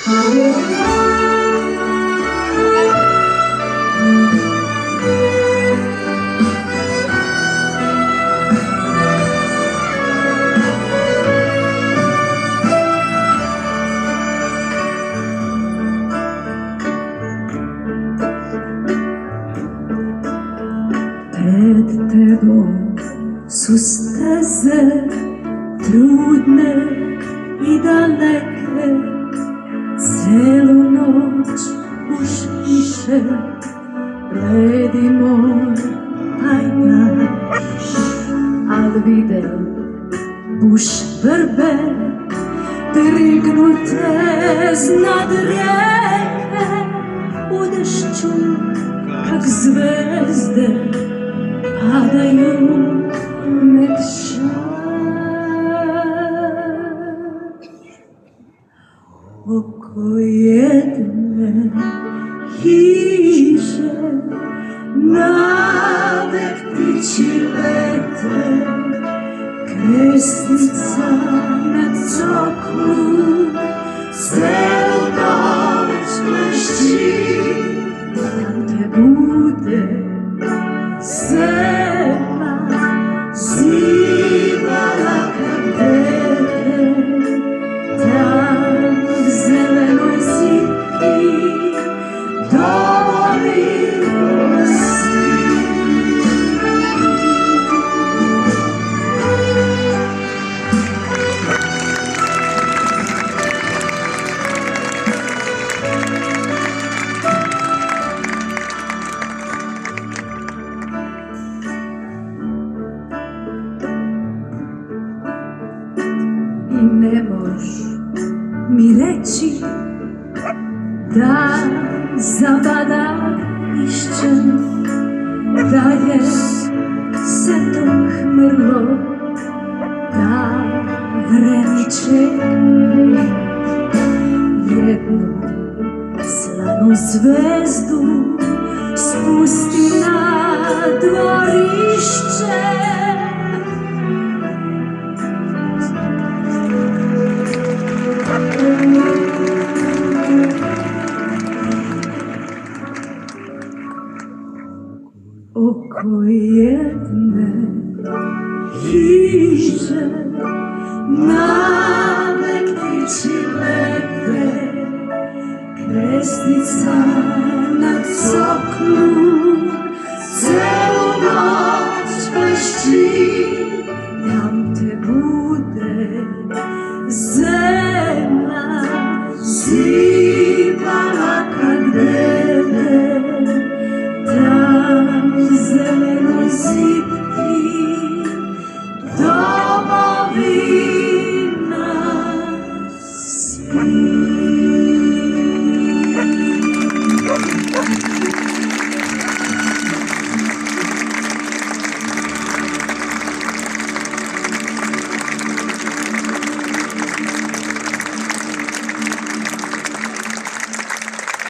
Pred tebom su steze trudne i daleke, celu noć bušiše bledi moj pajtaš, al videl buš vrbe prignute znad reke, u dešću kak zvezde padaju med šaš. Oko jedne hiše navek ptići lete, kresnica na coklu celu noć blešći, tam te bude zema zivala kad dete, tam v zelenoj zimki domovi rosti. I ne mož mi reći da zabada išćen, da je se to hmrlo, da vreme čeka jednu slanu zvezdu spusti na dvorišće. Oko jedne hiše navek ptići lete, kresnica na coklu celu noć blešći, tam te bude zemlja zivala kad